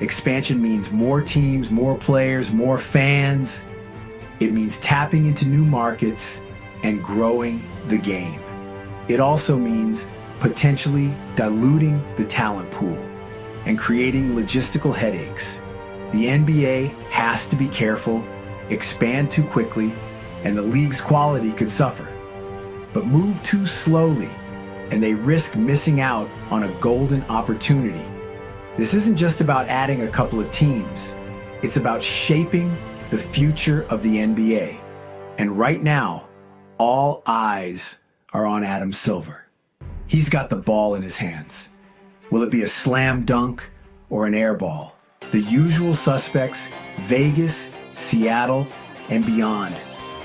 Expansion means more teams, more players, more fans. It means tapping into new markets and growing the game. It also means potentially diluting the talent pool and creating logistical headaches. The NBA has to be careful, expand too quickly, and the league's quality could suffer. But move too slowly, and they risk missing out on a golden opportunity. This isn't just about adding a couple of teams. It's about shaping the future of the NBA. And right now, all eyes are on Adam Silver. He's got the ball in his hands. Will it be a slam dunk or an air ball? The usual suspects, Vegas, Seattle, and beyond.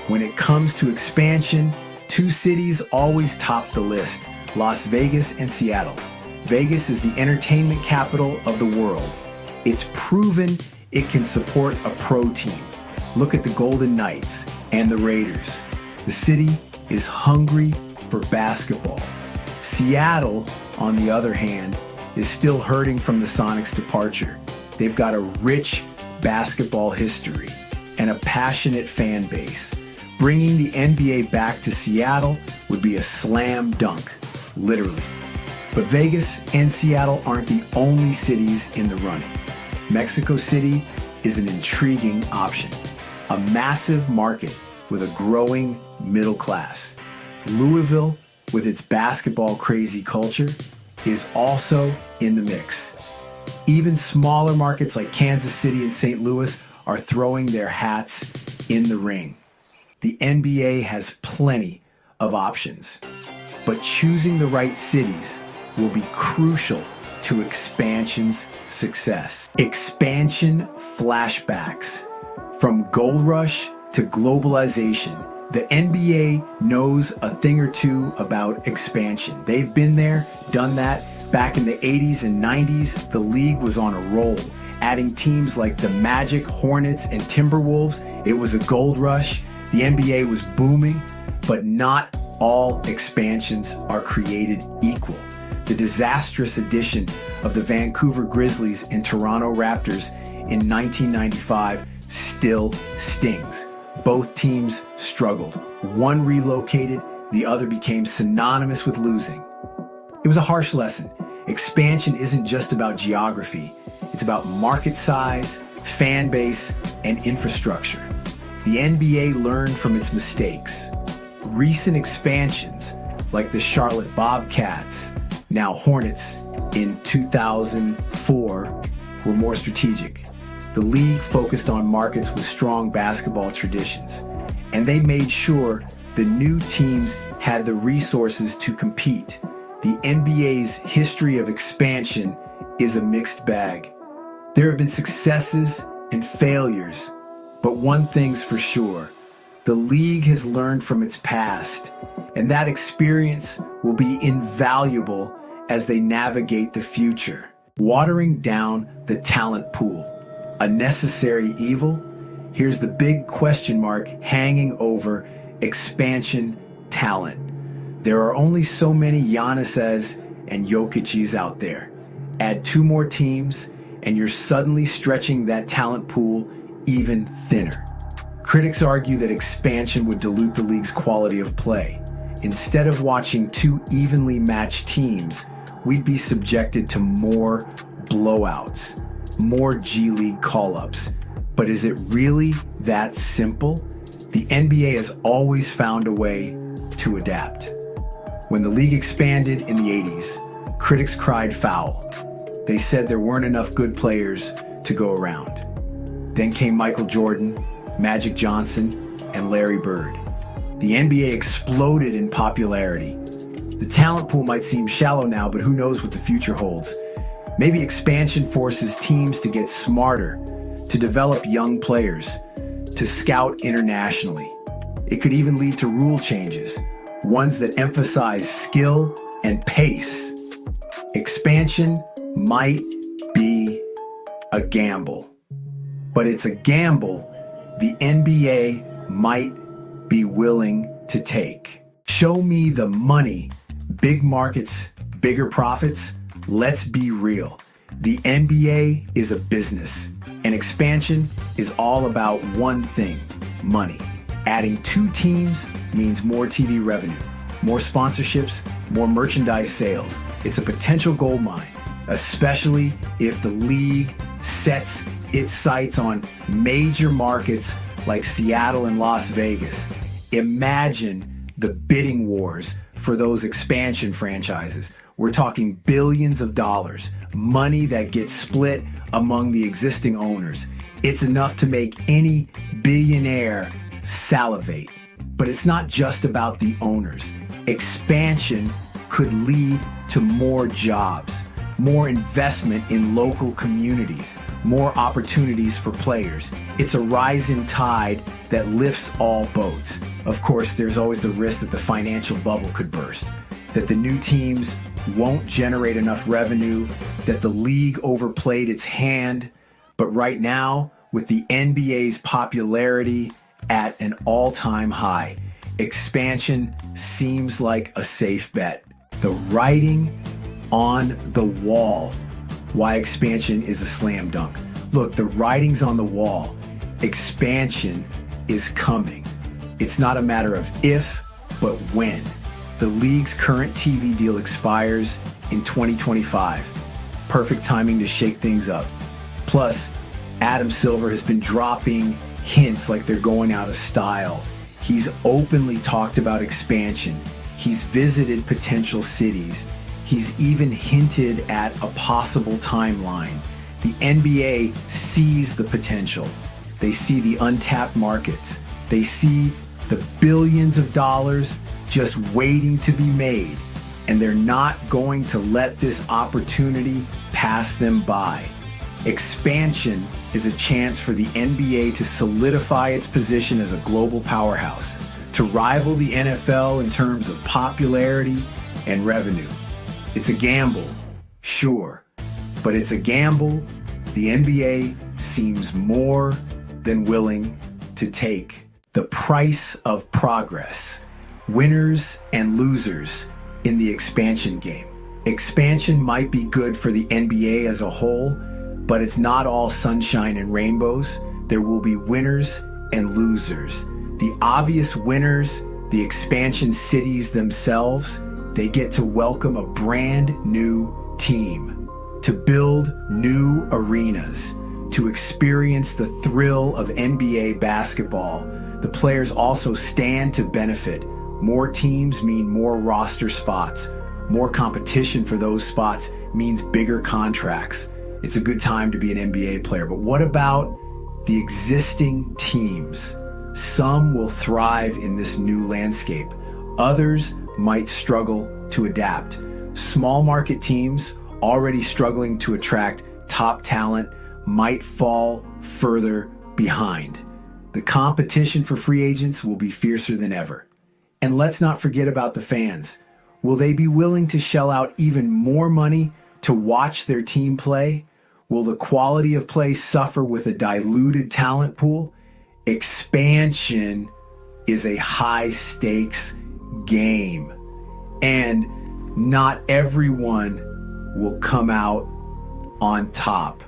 When it comes to expansion, two cities always top the list: Las Vegas and Seattle. Vegas is the entertainment capital of the world. It's proven it can support a pro team. Look at the Golden Knights and the Raiders. The city is hungry for basketball. Seattle, on the other hand, is still hurting from the Sonics' departure. They've got a rich basketball history and a passionate fan base. Bringing the NBA back to Seattle would be a slam dunk, literally. But Vegas and Seattle aren't the only cities in the running. Mexico City is an intriguing option, a massive market with a growing middle class. Louisville, with its basketball-crazy culture, is also in the mix. Even smaller markets like Kansas City and St. Louis are throwing their hats in the ring. The NBA has plenty of options, but choosing the right cities will be crucial to expansion's success. Expansion flashbacks. From Gold Rush to Globalization, the NBA knows a thing or two about expansion. They've been there, done that. Back in the 80s and 90s, the league was on a roll, adding teams like the Magic, Hornets, and Timberwolves. It was a gold rush. The NBA was booming, but not all expansions are created equal. The disastrous addition of the Vancouver Grizzlies and Toronto Raptors in 1995 still stings. Both teams struggled. One relocated, the other became synonymous with losing. It was a harsh lesson. Expansion isn't just about geography. It's about market size, fan base, and infrastructure. The NBA learned from its mistakes. Recent expansions, like the Charlotte Bobcats, now Hornets, in 2004, were more strategic. The league focused on markets with strong basketball traditions, and they made sure the new teams had the resources to compete. The NBA's history of expansion is a mixed bag. There have been successes and failures, but one thing's for sure: the league has learned from its past, and that experience will be invaluable as they navigate the future. Watering down the talent pool, a necessary evil? Here's the big question mark hanging over expansion talent. There are only so many Giannis's and Jokic's out there. Add two more teams, and you're suddenly stretching that talent pool even thinner. Critics argue that expansion would dilute the league's quality of play. Instead of watching two evenly matched teams, we'd be subjected to more blowouts, more G League call-ups. But is it really that simple? The NBA has always found a way to adapt. When the league expanded in the 80s, critics cried foul. They said there weren't enough good players to go around. Then came Michael Jordan, Magic Johnson, and Larry Bird. The NBA exploded in popularity. The talent pool might seem shallow now, but who knows what the future holds. Maybe expansion forces teams to get smarter, to develop young players, to scout internationally. It could even lead to rule changes, ones that emphasize skill and pace. Expansion might be a gamble, but it's a gamble the NBA might be willing to take. Show me the money, big markets, bigger profits. Let's be real. The NBA is a business, and expansion is all about one thing: money. Adding 2 teams means more TV revenue, more sponsorships, more merchandise sales. It's a potential gold mine, especially if the league sets its sights on major markets like Seattle and Las Vegas. Imagine the bidding wars for those expansion franchises. We're talking billions of dollars, money that gets split among the existing owners. It's enough to make any billionaire salivate. But it's not just about the owners. Expansion could lead to more jobs, more investment in local communities, more opportunities for players. It's a rising tide that lifts all boats. Of course, there's always the risk that the financial bubble could burst, that the new teams won't generate enough revenue, that the league overplayed its hand. But right now, with the NBA's popularity at an all-time high, expansion seems like a safe bet. The writing on the wall why expansion is a slam dunk. Look, the writing's on the wall. Expansion is coming. It's not a matter of if, but when. The league's current TV deal expires in 2025. Perfect timing to shake things up. Plus, Adam Silver has been dropping hints like they're going out of style. He's openly talked about expansion. He's visited potential cities. He's even hinted at a possible timeline. The NBA sees the potential. They see the untapped markets. They see the billions of dollars just waiting to be made. And they're not going to let this opportunity pass them by. Expansion is a chance for the NBA to solidify its position as a global powerhouse, to rival the NFL in terms of popularity and revenue. It's a gamble, sure, but it's a gamble the NBA seems more than willing to take. The price of progress, winners and losers in the expansion game. Expansion might be good for the NBA as a whole, but it's not all sunshine and rainbows. There will be winners and losers. The obvious winners, the expansion cities themselves, they get to welcome a brand new team, to build new arenas, to experience the thrill of NBA basketball. The players also stand to benefit. More teams mean more roster spots. More competition for those spots means bigger contracts. It's a good time to be an NBA player. But what about the existing teams? Some will thrive in this new landscape. Others might struggle to adapt. Small market teams already struggling to attract top talent might fall further behind. The competition for free agents will be fiercer than ever. And let's not forget about the fans. Will they be willing to shell out even more money to watch their team play? Will the quality of play suffer with a diluted talent pool? Expansion is a high-stakes game, and not everyone will come out on top.